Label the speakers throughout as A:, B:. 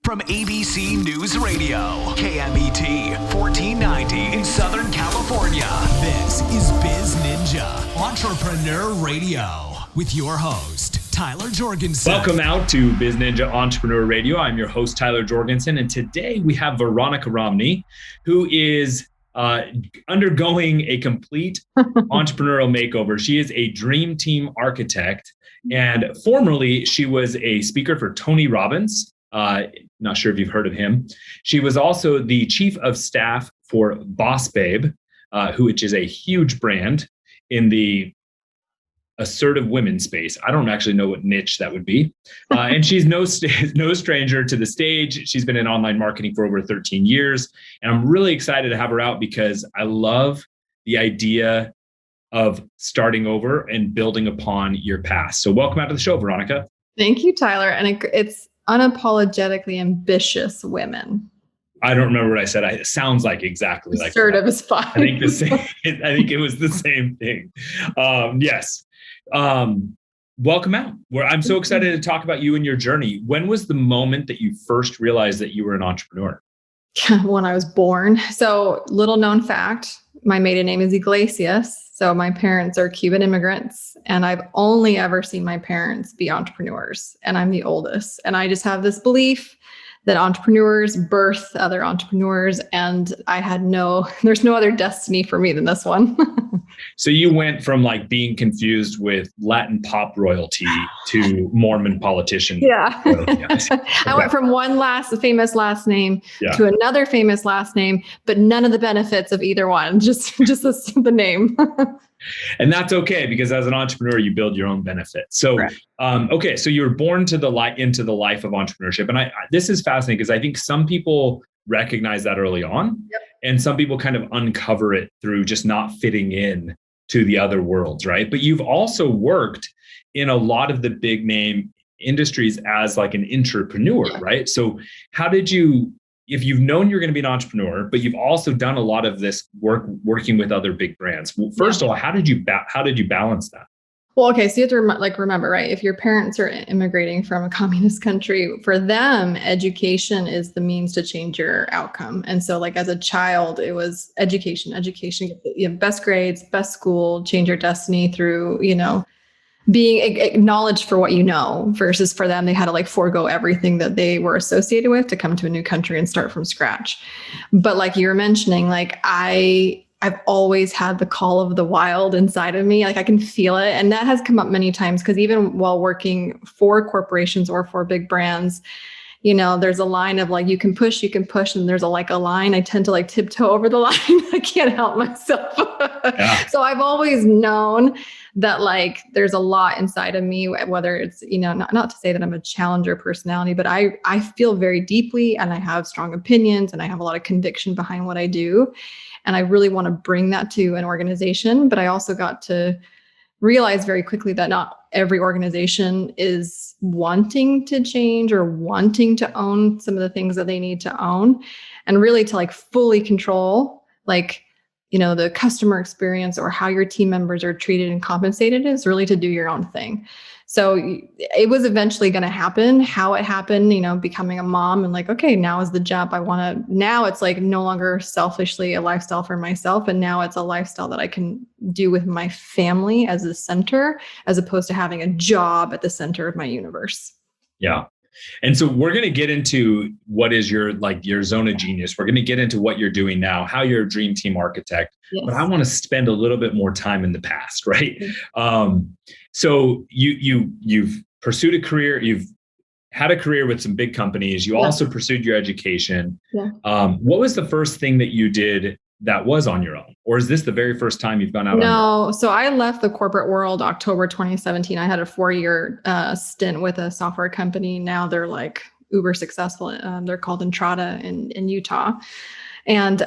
A: from ABC News Radio, KMET 1490 in Southern California. This is BizNinja Entrepreneur Radio with your host, Tyler Jorgensen.
B: Welcome out to BizNinja Entrepreneur Radio. I'm your host, Tyler Jorgensen, and today we have Veronica Romney, who is undergoing a complete entrepreneurial makeover. She is a dream team architect, and formerly she was a speaker for Tony Robbins. Not sure if you've heard of him. She was also the chief of staff for BossBabe, which is a huge brand in the assertive women space. I don't actually know what niche that would be. And she's no stranger to the stage. She's been in online marketing for over 13 years. And I'm really excited to have her out because I love the idea of starting over and building upon your past. So welcome out to the show, Veronica.
C: Thank you, Tyler. And it's unapologetically ambitious women.
B: I don't remember what I said. It sounds like exactly like
C: assertive is fine.
B: I think it was the same thing. Yes. Welcome out. I'm so excited to talk about you and your journey. When was the moment that you first realized that you were an entrepreneur?
C: When I was born. So little known fact, my maiden name is Iglesias. So my parents are Cuban immigrants, and I've only ever seen my parents be entrepreneurs, and I'm the oldest. And I just have this belief that entrepreneurs birth other entrepreneurs, and there's no other destiny for me than this one.
B: So you went from like being confused with Latin pop royalty to Mormon politician.
C: Yeah.
B: Royalty.
C: I went from one famous last name to another famous last name, but none of the benefits of either one, just the name.
B: And that's okay, because as an entrepreneur, you build your own benefits. So, okay. So you were born into the life of entrepreneurship. And this is fascinating because I think some people recognize that early on, and some people kind of uncover it through just not fitting in to the other worlds, right? But you've also worked in a lot of the big name industries as like an entrepreneur, right? So how did you, if you've known you're going to be an entrepreneur, but you've also done a lot of this work working with other big brands. Well, first of all, how did you balance that?
C: Well, okay. So you have to remember, right? If your parents are immigrating from a communist country, for them, education is the means to change your outcome. And so like as a child, it was education, best grades, best school, change your destiny through, being acknowledged for what you know, versus for them, they had to like forego everything that they were associated with to come to a new country and start from scratch. But like you were mentioning, like I've always had the call of the wild inside of me. Like I can feel it. And that has come up many times because even while working for corporations or for big brands, there's a line of like, you can push, and there's a line. I tend to like tiptoe over the line. I can't help myself. So I've always known that like, there's a lot inside of me, whether it's, not to say that I'm a challenger personality, but I feel very deeply and I have strong opinions and I have a lot of conviction behind what I do. And I really want to bring that to an organization. But I also got to realize very quickly that not every organization is wanting to change or wanting to own some of the things that they need to own, and really to like fully control the customer experience or how your team members are treated and compensated is really to do your own thing. So it was eventually going to happen. How it happened, becoming a mom and like, okay, now is the job now it's like no longer selfishly a lifestyle for myself. And now it's a lifestyle that I can do with my family as the center, as opposed to having a job at the center of my universe.
B: Yeah. And so we're going to get into what is your zone of genius. We're going to get into what you're doing now, how you're a dream team architect, but I want to spend a little bit more time in the past, right? So you've pursued a career, you've had a career with some big companies. You also pursued your education. What was the first thing that you did that was on your own? Or is this the very first time you've gone out on your own?
C: No. So I left the corporate world October 2017. I had a 4-year stint with a software company. Now they're like uber successful. They're called Entrada in Utah. And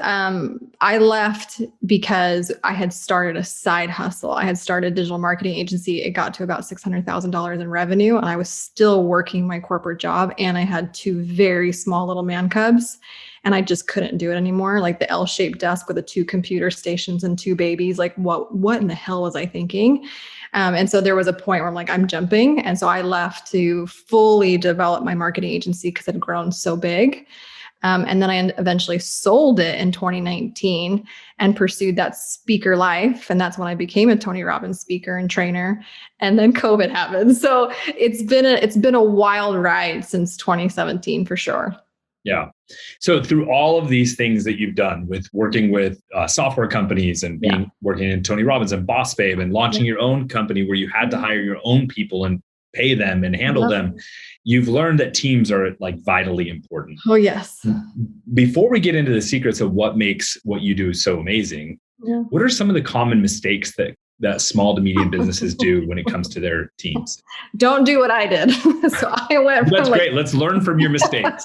C: I left because I had started a side hustle. I had started a digital marketing agency. It got to about $600,000 in revenue. And I was still working my corporate job. And I had 2 very small little man cubs. And I just couldn't do it anymore. Like the L-shaped desk with the 2 computer stations and 2 babies. Like what in the hell was I thinking? And so there was a point where I'm like, I'm jumping. And so I left to fully develop my marketing agency because it had grown so big. And then I eventually sold it in 2019 and pursued that speaker life. And that's when I became a Tony Robbins speaker and trainer. And then COVID happened. So it's been a wild ride since 2017 for sure.
B: Yeah. So through all of these things that you've done with working with software companies and working in Tony Robbins and BossBabe and launching your own company where you had to hire your own people and pay them and handle them, you've learned that teams are like vitally important.
C: Oh, yes.
B: Before we get into the secrets of what makes what you do so amazing, what are some of the common mistakes that small to medium businesses do when it comes to their teams?
C: Don't do what I did. So I went from
B: That's great. Let's learn from your mistakes.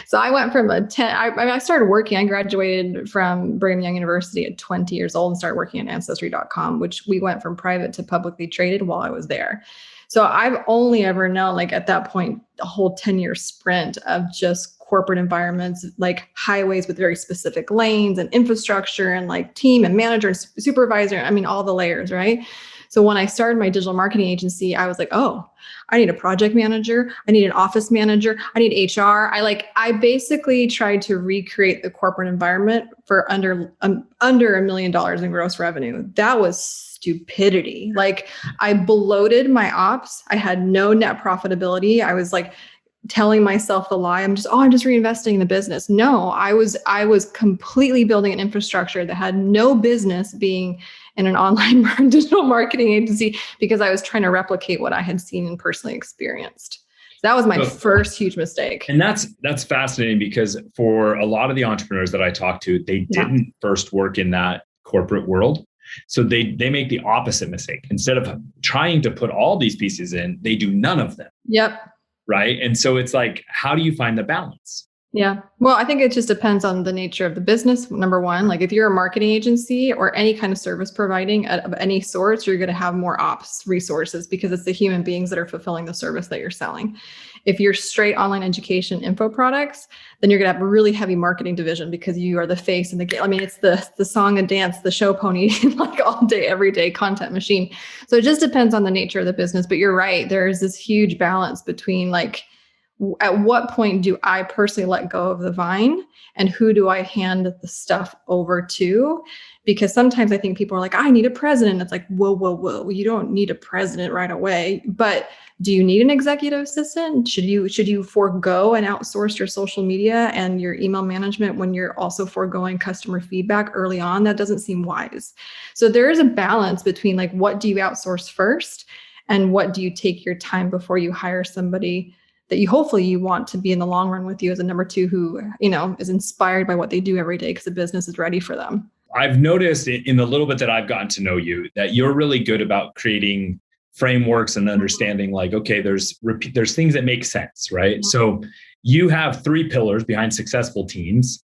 C: So I went from I started working. I graduated from Brigham Young University at 20 years old and started working at Ancestry.com, which we went from private to publicly traded while I was there. So I've only ever known, like at that point, a whole 10-year sprint of just corporate environments, like highways with very specific lanes and infrastructure and like team and manager and supervisor. I mean, all the layers, right? So when I started my digital marketing agency, I was like, oh, I need a project manager. I need an office manager. I need HR. I basically tried to recreate the corporate environment for under $1 million in gross revenue. That was stupidity. Like I bloated my ops. I had no net profitability. I was like telling myself the lie. I'm just reinvesting in the business. No, I was completely building an infrastructure that had no business being in an online digital marketing agency because I was trying to replicate what I had seen and personally experienced. So that was my first huge mistake.
B: And that's fascinating because for a lot of the entrepreneurs that I talked to, they didn't first work in that corporate world. So they make the opposite mistake. Instead of trying to put all these pieces in, they do none of them.
C: Yep.
B: Right. And so it's like, how do you find the balance?
C: Yeah. Well, I think it just depends on the nature of the business. Number one, like if you're a marketing agency or any kind of service providing of any sort, you're going to have more ops resources because it's the human beings that are fulfilling the service that you're selling. If you're straight online education info products, then you're going to have a really heavy marketing division because you are the face and it's the song and dance, the show pony, like all day, every day content machine. So it just depends on the nature of the business. But you're right. There's this huge balance between like, at what point do I personally let go of the vine and who do I hand the stuff over to? Because sometimes I think people are like, I need a president. It's like, whoa. You don't need a president right away. But do you need an executive assistant? Should you forego and outsource your social media and your email management when you're also foregoing customer feedback early on? That doesn't seem wise. So there is a balance between like, what do you outsource first? And what do you take your time before you hire somebody that you hopefully want to be in the long run with you as a number two who, is inspired by what they do every day because the business is ready for them.
B: I've noticed in the little bit that I've gotten to know you that you're really good about creating frameworks and understanding like, okay, there's things that make sense, right? Yeah. So you have 3 pillars behind successful teams,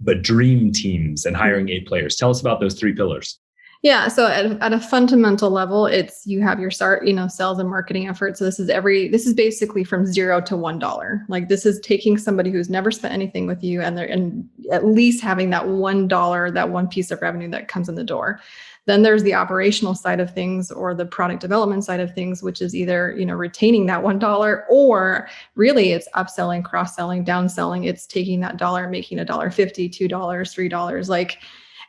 B: but dream teams and hiring A players. Tell us about those 3 pillars.
C: Yeah. So at a fundamental level, it's you have your start, sales and marketing efforts. So this is basically from $0 to $1. Like this is taking somebody who's never spent anything with you and at least having that $1, that one piece of revenue that comes in the door. Then there's the operational side of things or the product development side of things, which is either, retaining that $1 or really it's upselling, cross-selling, downselling. It's taking that dollar and making $1.50, $2, $3,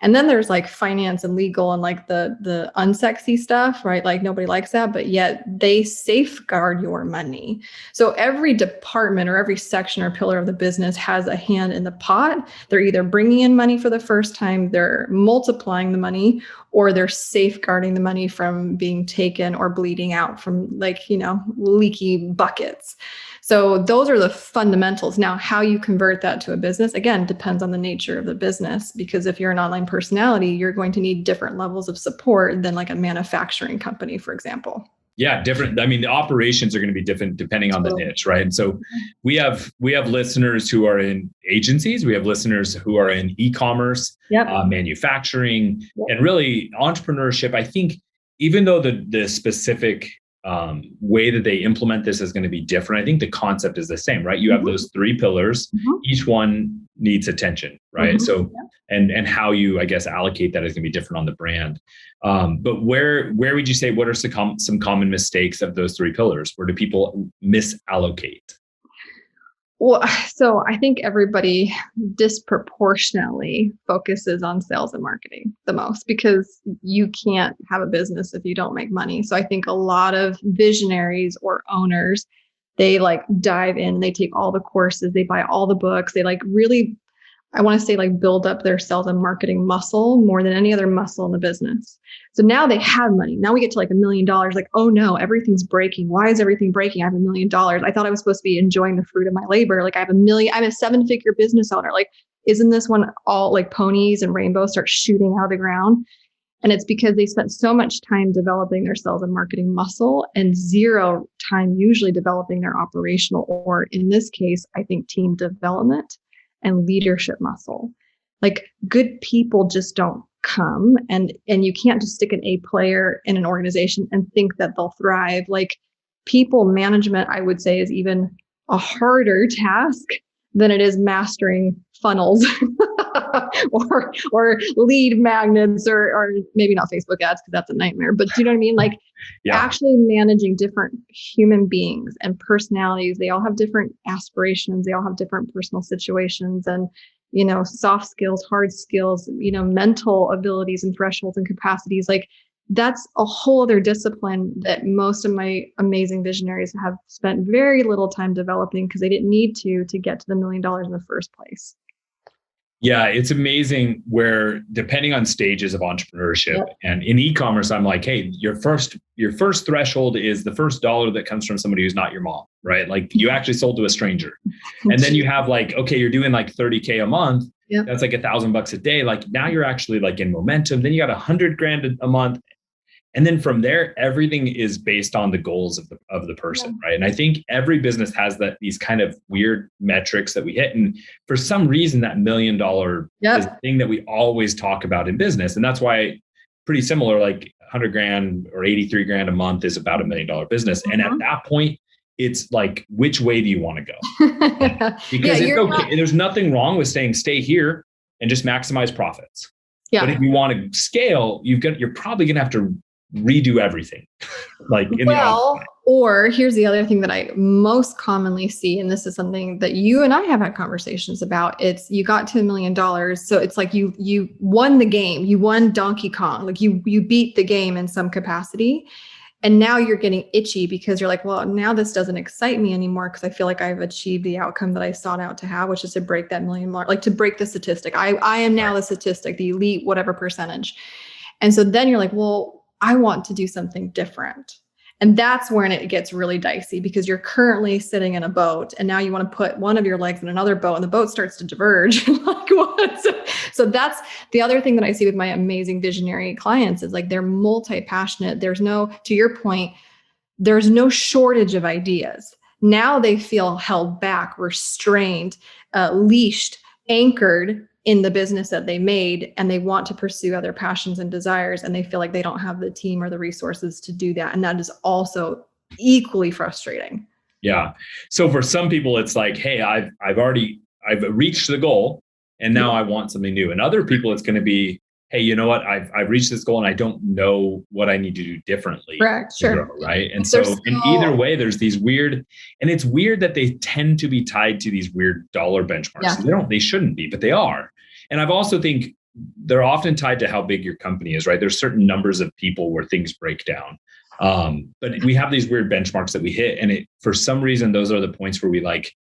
C: and then there's like finance and legal and like the unsexy stuff, right? Like nobody likes that, but yet they safeguard your money. So every department or every section or pillar of the business has a hand in the pot. They're either bringing in money for the first time, they're multiplying the money, or they're safeguarding the money from being taken or bleeding out from leaky buckets. So those are the fundamentals. Now, how you convert that to a business, again, depends on the nature of the business, because if you're an online personality, you're going to need different levels of support than like a manufacturing company, for example.
B: Yeah, different. I mean, the operations are going to be different depending on the niche, right? And so we have listeners who are in agencies, we have listeners who are in e-commerce, manufacturing, and really entrepreneurship. I think even though the specific way that they implement this is going to be different, I think the concept is the same, right? You have those 3 pillars, each one needs attention, right?
C: Mm-hmm.
B: So, and how you, I guess, allocate that is going to be different on the brand. But where would you say, what are some common mistakes of those three pillars? Where do people misallocate?
C: Well, so I think everybody disproportionately focuses on sales and marketing the most, because you can't have a business if you don't make money. So I think a lot of visionaries or owners, they like dive in, they take all the courses, they buy all the books, they like really, I want to say like build up their sales and marketing muscle more than any other muscle in the business. So now they have money. Now we get to like $1 million. Like, oh no, everything's breaking. Why is everything breaking? I have $1 million. I thought I was supposed to be enjoying the fruit of my labor. Like I'm a 7-figure business owner. Like, isn't this when all like ponies and rainbows start shooting out of the ground? And it's because they spent so much time developing their sales and marketing muscle and zero time usually developing their operational, or in this case, I think team development and leadership muscle. Like good people just don't come, and you can't just stick an A player in an organization and think that they'll thrive. Like people management, I would say, is even a harder task than it is mastering funnels or lead magnets or maybe not Facebook ads, because that's a nightmare. But do you know what I mean? Like actually managing different human beings and personalities. They all have different aspirations. They all have different personal situations and, you know, soft skills, hard skills, you know, mental abilities and thresholds and capacities. Like that's a whole other discipline that most of my amazing visionaries have spent very little time developing because they didn't need to get to the $1 million in the first place.
B: Yeah, it's amazing where depending on stages of entrepreneurship and in e-commerce, I'm like, hey, your first threshold is the first dollar that comes from somebody who's not your mom, right? Like you actually sold to a stranger. And then you have like, okay, you're doing like 30K a month. Yep. That's like $1,000 a day. Like now you're actually like in momentum. Then you got $100,000 a month. And then from there, everything is based on the goals of the person, right? And I think every business has these kind of weird metrics that we hit. And for some reason, that $1 million is the thing that we always talk about in business. And that's why pretty similar, like $100,000 or $83,000 a month is about $1 million business. And at that point, it's like, which way do you want to go? Because it's okay. There's nothing wrong with saying, stay here and just maximize profits. Yeah. But if you want to scale, you're probably going to have to redo everything.
C: Or here's the other thing that I most commonly see, and this is something that you and I have had conversations about. It's you got to $1 million. So it's like you won the game, you won Donkey Kong, like you beat the game in some capacity. And now you're getting itchy because you're like, well, now this doesn't excite me anymore because I feel like I've achieved the outcome that I sought out to have, which is to break that $1 million mark, like to break the statistic. I am now the statistic, the elite, whatever percentage. And so then you're like, well, I want to do something different. And that's when it gets really dicey because you're currently sitting in a boat and now you want to put one of your legs in another boat and the boat starts to diverge. Like what? So that's the other thing that I see with my amazing visionary clients is like they're multi-passionate. To your point, there's no shortage of ideas. Now they feel held back, restrained, leashed, anchored in the business that they made, and they want to pursue other passions and desires, and they feel like they don't have the team or the resources to do that. And that is also equally frustrating.
B: Yeah. So for some people, it's like, hey, I've reached the goal and now I want something new. And other people, it's going to be, hey, you know what? I've reached this goal and I don't know what I need to do differently.
C: Correct. Sure.
B: Grow, right. And so in either way, there's these weird, and it's weird that they tend to be tied to these weird dollar benchmarks. Yeah. They shouldn't be, but they are. And I've also think they're often tied to how big your company is, right? There's certain numbers of people where things break down. But we have these weird benchmarks that we hit. And for some reason, those are the points where we like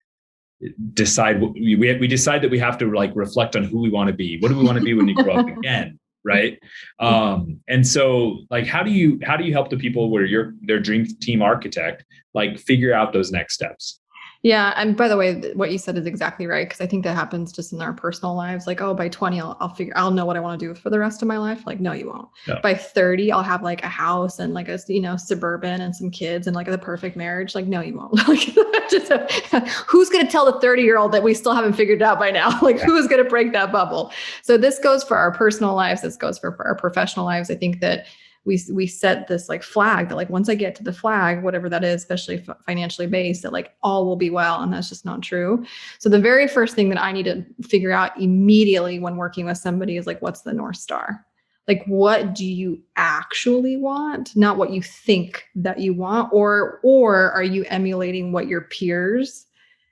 B: decide we decide that we have to like reflect on who we want to be. What do we want to be when we grow up again? Right. And so like, how do you help the people where you're their dream team architect, like figure out those next steps?
C: Yeah. And by the way, what you said is exactly right. Cause I think that happens just in our personal lives. Like, oh, by 20, I'll know what I want to do for the rest of my life. Like, no, you won't. No. By 30, I'll have like a house and like a, suburban and some kids and like the perfect marriage. Like, no, you won't. Like, who's going to tell the 30-year-old that we still haven't figured it out by now? Like, who is going to break that bubble? So this goes for our personal lives. This goes for our professional lives. I think that we set this like flag that like, once I get to the flag, whatever that is, especially financially based, that like all will be well. And that's just not true. So the very first thing that I need to figure out immediately when working with somebody is like, what's the North Star? Like, what do you actually want? Not what you think that you want, or are you emulating what your peers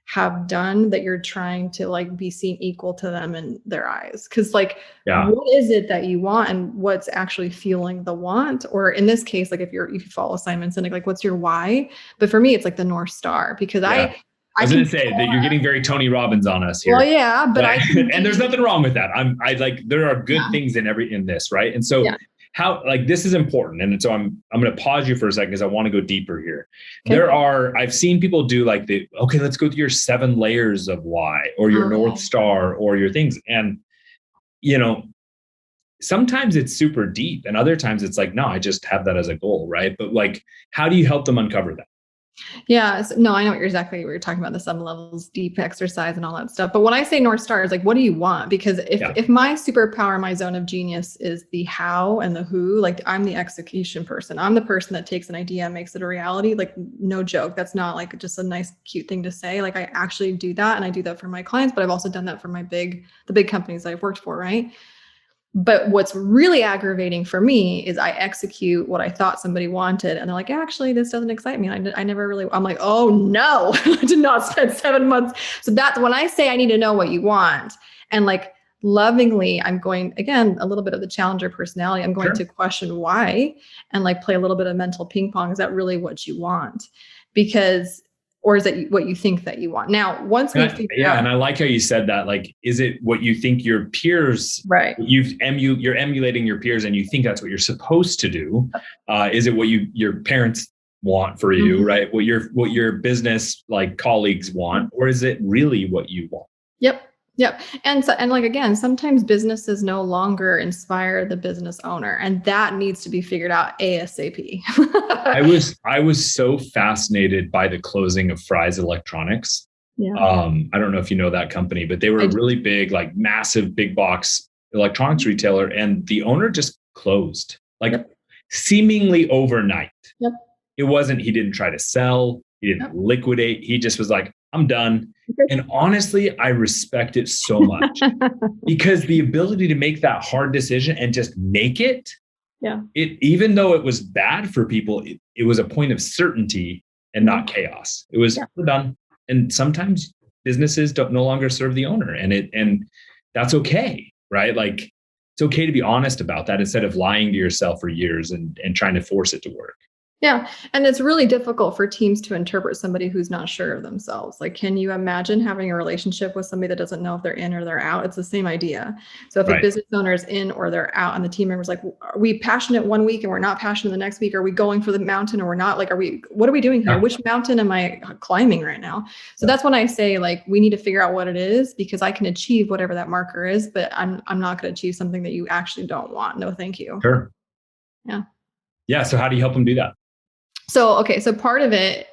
C: have done that you're trying to like be seen equal to them in their eyes? Because like, what is it that you want and what's actually fueling the want? Or in this case, like if you follow Simon Sinek, like what's your why? But for me, it's like the North Star, because I
B: was going to say that you're getting very Tony Robbins on us here.
C: Well, yeah, but
B: and there's nothing wrong with that. I like, there are good things in this, right? And so how, like, this is important. And so I'm going to pause you for a second because I want to go deeper here. Okay. I've seen people do like okay, let's go through your 7 layers of why, or your North Star, or your things. And, you know, sometimes it's super deep and other times it's like, no, I just have that as a goal, right? But like, how do you help them uncover that?
C: Yeah. No, I know what you're talking about, the 7 levels, deep exercise and all that stuff. But when I say North Star, it's like, what do you want? Because if my superpower, my zone of genius is the how and the who, like I'm the execution person. I'm the person that takes an idea and makes it a reality. Like, no joke. That's not like just a nice, cute thing to say. Like, I actually do that. And I do that for my clients, but I've also done that for the big companies that I've worked for. Right. But what's really aggravating for me is I execute what I thought somebody wanted. And they're like, actually, this doesn't excite me. I never really, I'm like, oh no, I did not spend 7 months. So that's when I say I need to know what you want. And like lovingly, I'm going, again, a little bit of the challenger personality. I'm going to question why and like play a little bit of mental ping pong. Is that really what you want? Or is it what you think that you want? Now, once we figure out.
B: And I like how you said that. Like, is it what you think your peers,
C: right?
B: You're emulating your peers and you think that's what you're supposed to do. Is it what your parents want for you, right? What your business like colleagues want, or is it really what you want?
C: Yep. And like, again, sometimes businesses no longer inspire the business owner, and that needs to be figured out ASAP.
B: I was so fascinated by the closing of Fry's Electronics. Yeah. I don't know if you know that company, but they were a really big, like massive big box electronics retailer, and the owner just closed like seemingly overnight. Yep. It wasn't, he didn't try to sell, he didn't liquidate. He just was like, I'm done. And honestly, I respect it so much because the ability to make that hard decision and just make it, even though it was bad for people, it was a point of certainty and not chaos. It was, we're done. And sometimes businesses no longer serve the owner, and that's okay, right? Like, it's okay to be honest about that instead of lying to yourself for years and trying to force it to work.
C: Yeah. And it's really difficult for teams to interpret somebody who's not sure of themselves. Like, can you imagine having a relationship with somebody that doesn't know if they're in or they're out? It's the same idea. So if a business owner is in or they're out and the team member's like, are we passionate one week and we're not passionate the next week? Are we going for the mountain or we're not? Like, what are we doing here? Yeah. Which mountain am I climbing right now? So that's when I say, like, we need to figure out what it is, because I can achieve whatever that marker is, but I'm not going to achieve something that you actually don't want. No, thank you.
B: Sure.
C: Yeah.
B: Yeah. So how do you help them do that?
C: So, okay. So part of it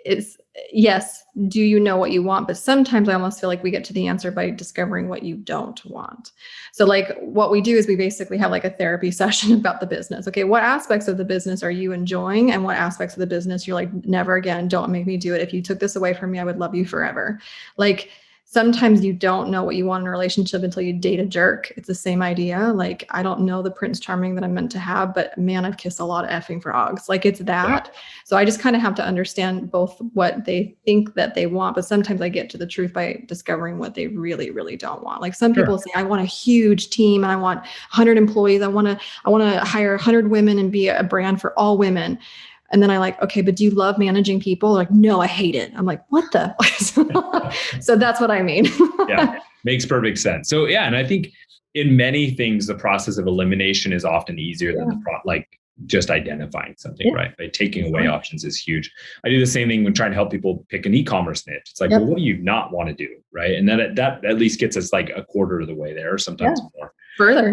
C: is, yes, do you know what you want? But sometimes I almost feel like we get to the answer by discovering what you don't want. So like what we do is we basically have like a therapy session about the business. Okay. What aspects of the business are you enjoying? And what aspects of the business you're like, never again, don't make me do it. If you took this away from me, I would love you forever. Like, sometimes you don't know what you want in a relationship until you date a jerk. It's the same idea. Like, I don't know the Prince Charming that I'm meant to have, but man, I've kissed a lot of effing frogs. Like, it's that. Yeah. So I just kind of have to understand both what they think that they want, but sometimes I get to the truth by discovering what they really, really don't want. Like, some people say, I want a huge team and I want 100 employees. I want to hire 100 women and be a brand for all women. And then I like, okay, but do you love managing people? Like, no, I hate it. I'm like, what the? So that's what I mean.
B: Yeah, makes perfect sense. So yeah, and I think in many things, the process of elimination is often easier than just identifying something, right? By taking away options is huge. I do the same thing when trying to help people pick an e-commerce niche. It's like, well, what do you not want to do, right? And then that at least gets us like a quarter of the way there, or sometimes more.
C: Further.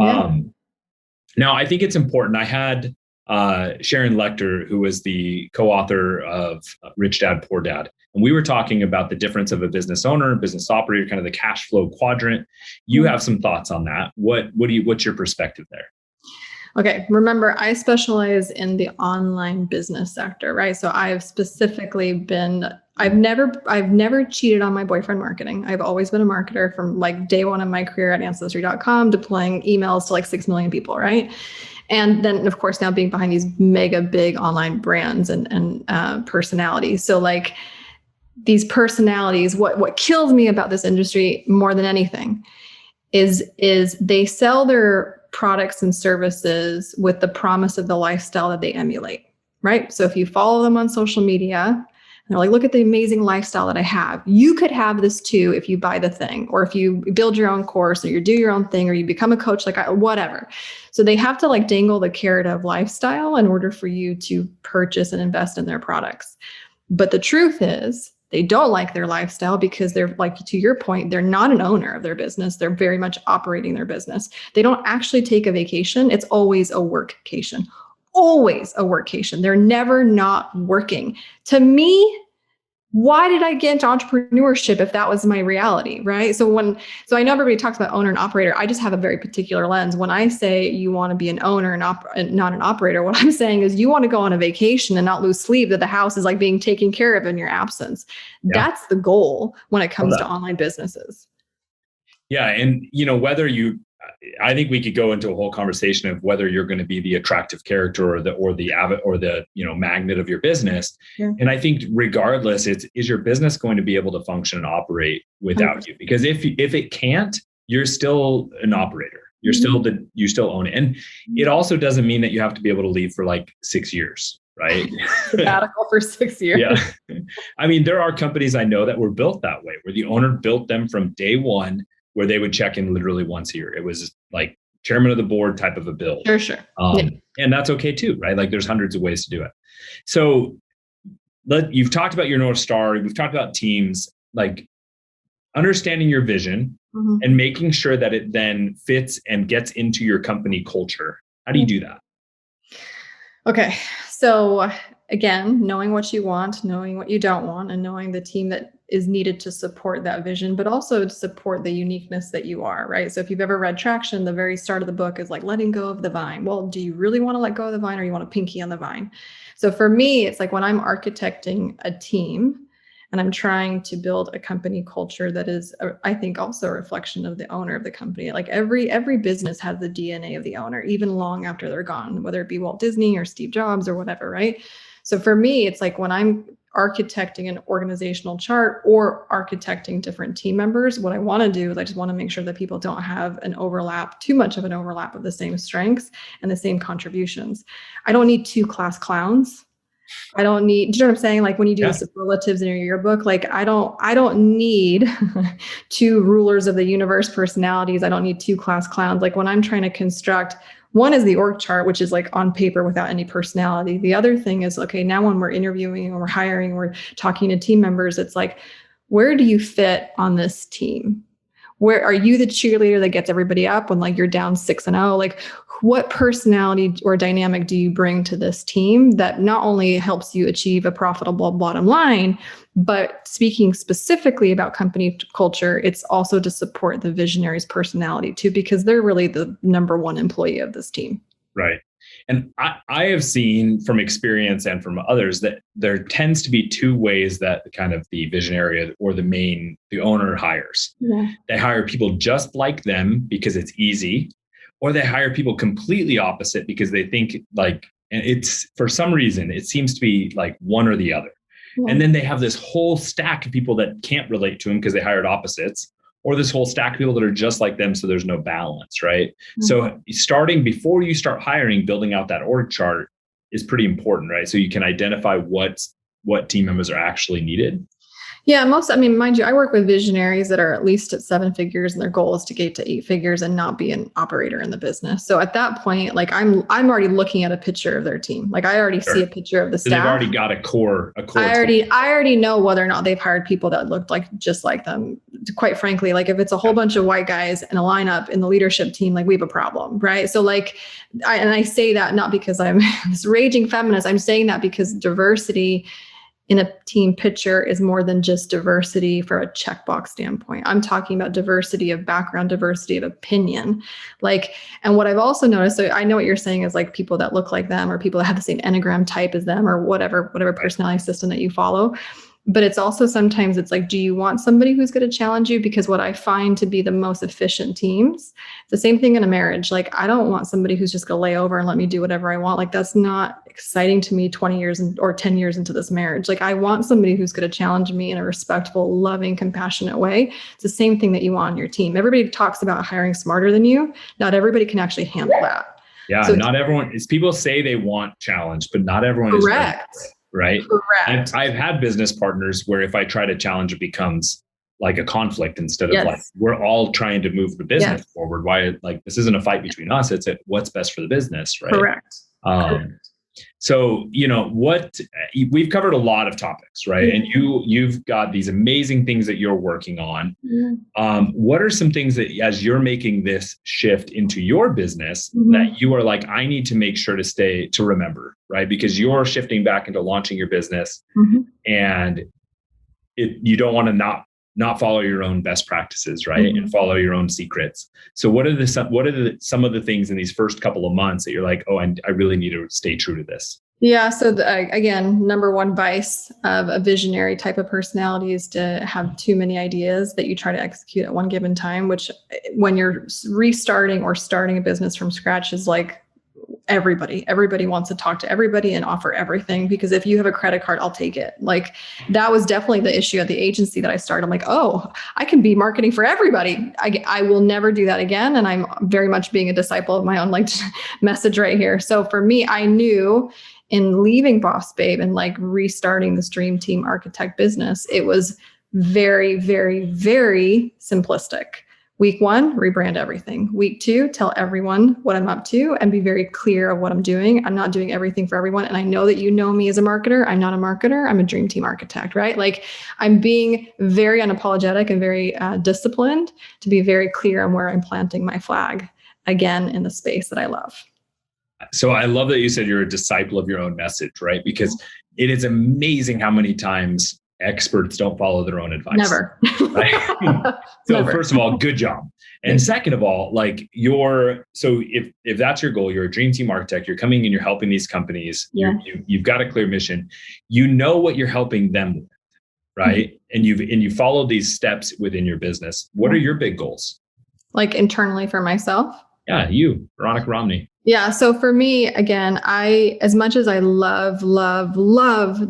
B: Now, I think it's important. I had Sharon Lecter, who was the co-author of Rich Dad, Poor Dad. And we were talking about the difference of a business owner, business operator, kind of the cash flow quadrant. You have some thoughts on that. What's your perspective there?
C: Okay. Remember, I specialize in the online business sector, right? So I've specifically I've never cheated on my boyfriend marketing. I've always been a marketer from like day one of my career at ancestry.com, deploying emails to like 6 million people, right? And then of course, now being behind these mega big online brands and personalities. So like these personalities, what kills me about this industry more than anything is they sell their products and services with the promise of the lifestyle that they emulate, right? So if you follow them on social media and they're like, look at the amazing lifestyle that I have, you could have this too if you buy the thing, or if you build your own course, or you do your own thing, or you become a coach, whatever. So they have to like dangle the carrot of lifestyle in order for you to purchase and invest in their products. But the truth is, they don't like their lifestyle because they're, like, to your point, they're not an owner of their business. They're very much operating their business. They don't actually take a vacation. It's always a workcation, always a workcation. They're never not working. To me, why did I get into entrepreneurship if that was my reality, right? So I know everybody talks about owner and operator. I just have a very particular lens. When I say you want to be an owner and not an operator, what I'm saying is you want to go on a vacation and not lose sleep, that the house is like being taken care of in your absence. Yeah. That's the goal when it comes to online businesses.
B: Yeah. And, I think we could go into a whole conversation of whether you're going to be the attractive character or the magnet of your business. Yeah. And I think regardless, is your business going to be able to function and operate without 100%. You? Because if it can't, you're still an operator. You're you still own it. And it also doesn't mean that you have to be able to leave for like 6 years, right?
C: Sabbatical for 6 years.
B: Yeah. I mean, there are companies I know that were built that way, where the owner built them from day one, where they would check in literally once a year. It was like chairman of the board type of a build.
C: Sure.
B: And that's okay too, right? Like there's hundreds of ways to do it. So you've talked about your North Star. We've talked about teams, like understanding your vision and making sure that it then fits and gets into your company culture. How do you do that?
C: Okay. So again, knowing what you want, knowing what you don't want, and knowing the team that is needed to support that vision, but also to support the uniqueness that you are, right? So if you've ever read Traction, the very start of the book is like letting go of the vine. Well, do you really want to let go of the vine, or you want a pinky on the vine? So for me, it's like when I'm architecting a team and I'm trying to build a company culture that is, I think, also a reflection of the owner of the company. Like every business has the DNA of the owner, even long after they're gone, whether it be Walt Disney or Steve Jobs or whatever, right? So for me, it's like when I'm architecting an organizational chart or architecting different team members, what I want to do is I just want to make sure that people don't have too much of an overlap of the same strengths and the same contributions. I don't need 2 class clowns. Do you know what I'm saying? Like when you do the superlatives in your yearbook, like I don't need 2 rulers of the universe personalities. I don't need 2 class clowns. Like when I'm trying to construct, one is the org chart, which is like on paper without any personality. The other thing is, okay, now when we're interviewing and we're hiring, we're talking to team members, it's like, where do you fit on this team? Where are you the cheerleader that gets everybody up when like you're down 6-0? Like what personality or dynamic do you bring to this team that not only helps you achieve a profitable bottom line, but speaking specifically about company culture, it's also to support the visionary's personality too, because they're really the number one employee of this team.
B: Right. And I have seen from experience and from others that there tends to be 2 ways that kind of the visionary or the owner hires. Yeah. They hire people just like them because it's easy, or they hire people completely opposite because they think like, and it's for some reason, it seems to be like one or the other. Yeah. And then they have this whole stack of people that can't relate to them because they hired opposites, or this whole stack of people that are just like them. So there's no balance, right? Mm-hmm. So starting before you start hiring, building out that org chart is pretty important, right? So you can identify what team members are actually needed.
C: Yeah, mind you, I work with visionaries that are at least at 7 figures, and their goal is to get to 8 figures and not be an operator in the business. So at that point, like I'm already looking at a picture of their team. Like I already see a picture of the staff.
B: They've already got a core.
C: I already know whether or not they've hired people that looked like just like them. Quite frankly, like if it's a whole bunch of white guys in a lineup in the leadership team, like we have a problem, right? So like, I say that not because I'm this raging feminist. I'm saying that because diversity in a team picture is more than just diversity for a checkbox standpoint. I'm talking about diversity of background, diversity of opinion. Like, and what I've also noticed, so I know what you're saying is like people that look like them or people that have the same Enneagram type as them or whatever personality system that you follow. But it's also sometimes it's like, do you want somebody who's going to challenge you? Because what I find to be the most efficient teams, the same thing in a marriage. Like, I don't want somebody who's just going to lay over and let me do whatever I want. Like, that's not exciting to me 20 years or 10 years into this marriage. Like, I want somebody who's going to challenge me in a respectful, loving, compassionate way. It's the same thing that you want on your team. Everybody talks about hiring smarter than you. Not everybody can actually handle that.
B: Yeah, so not everyone, people say they want challenge, but not everyone
C: correct.
B: is ready for it. Right.
C: Correct.
B: I've had business partners where if I try to challenge, it becomes like a conflict instead of like, we're all trying to move the business forward. Why, like, this isn't a fight between us. It's what's best for the business. Right.
C: Correct.
B: So, we've covered a lot of topics, right? And you've got these amazing things that you're working on. What are some things that as you're making this shift into your business that you are like, I need to make sure to remember, right? Because you're shifting back into launching your business and you don't want to not follow your own best practices, right? And follow your own secrets. So what are some of the things in these first couple of months that you're like, oh, I really need to stay true to this?
C: Yeah. So again, number one vice of a visionary type of personality is to have too many ideas that you try to execute at one given time, which when you're restarting or starting a business from scratch is like, everybody wants to talk to everybody and offer everything, because if you have a credit card, I'll take it. Like, that was definitely the issue at the agency that I started. I'm like, oh, I can be marketing for everybody. I will never do that again. And I'm very much being a disciple of my own like message right here. So for me, I knew in leaving BossBabe and like restarting this dream team architect business, it was very, very, very simplistic. Week 1, rebrand everything. Week 2, tell everyone what I'm up to and be very clear of what I'm doing. I'm not doing everything for everyone. And I know that you know me as a marketer. I'm not a marketer. I'm a dream team architect, right? Like, I'm being very unapologetic and very disciplined to be very clear on where I'm planting my flag, again, in the space that I love.
B: So I love that you said you're a disciple of your own message, right? Because it is amazing how many times experts don't follow their own advice.
C: Never.
B: Right? So Never. First of all, good job. And second of all, like so if that's your goal, you're a dream team architect, you're coming and you're helping these companies, you've got a clear mission, you know what you're helping them with, right? And you follow these steps within your business. What are your big goals?
C: Like internally for myself?
B: Yeah, you, Veronica Romney.
C: Yeah. So for me, again, as much as I love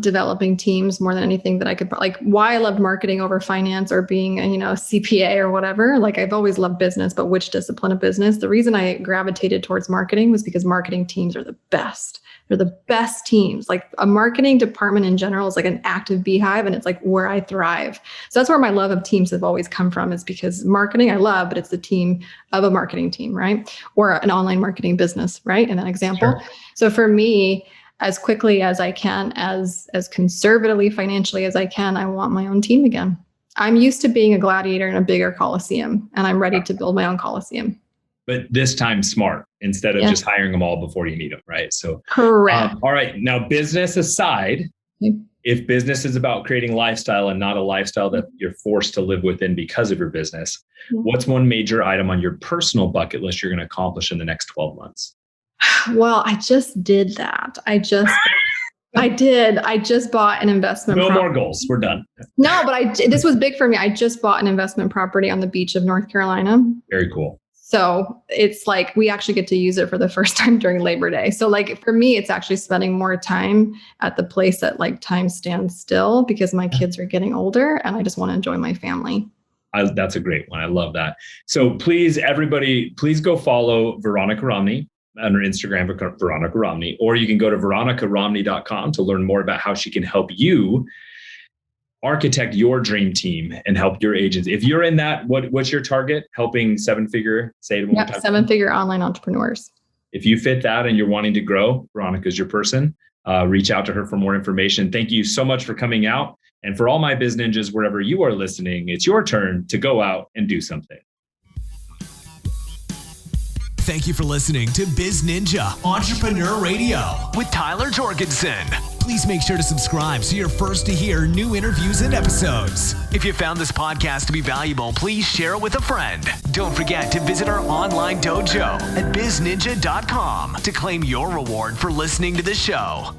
C: developing teams more than anything that I could, like why I loved marketing over finance or being a CPA or whatever, like I've always loved business, but which discipline of business? The reason I gravitated towards marketing was because marketing teams are the best. They're the best teams. Like a marketing department in general is like an active beehive, and it's like where I thrive. So that's where my love of teams have always come from, is because marketing I love, but it's the team of a marketing team, right? Or an online marketing business, right? In that example. Sure. So for me, as quickly as I can, as conservatively financially as I can, I want my own team again. I'm used to being a gladiator in a bigger coliseum, and I'm ready to build my own coliseum.
B: But this time smart, instead of just hiring them all before you need them, right? So
C: correct.
B: All right. Now, business aside, if business is about creating lifestyle and not a lifestyle that you're forced to live within because of your business, what's one major item on your personal bucket list you're going to accomplish in the next 12 months?
C: Well, I just did that. I did. I just bought an investment.
B: No more goals. We're done.
C: No, but this was big for me. I just bought an investment property on the beach of North Carolina.
B: Very cool.
C: So it's like we actually get to use it for the first time during Labor Day. So like for me, it's actually spending more time at the place that like time stands still, because my kids are getting older and I just want to enjoy my family.
B: That's a great one. I love that. So please, everybody, please go follow Veronica Romney on her Instagram, Veronica Romney, or you can go to veronicaromney.com to learn more about how she can help you architect your dream team and help your agents. If you're in that, what's your target? Helping seven-figure, say it one more time.
C: Seven-figure online entrepreneurs.
B: If you fit that and you're wanting to grow, Veronica's your person. Reach out to her for more information. Thank you so much for coming out. And for all my biz ninjas, wherever you are listening, it's your turn to go out and do something.
A: thank you for listening to BizNinja Entrepreneur Radio with Tyler Jorgensen. Please make sure to subscribe so you're first to hear new interviews and episodes. If you found this podcast to be valuable, please share it with a friend. Don't forget to visit our online dojo at bizninja.com to claim your reward for listening to the show.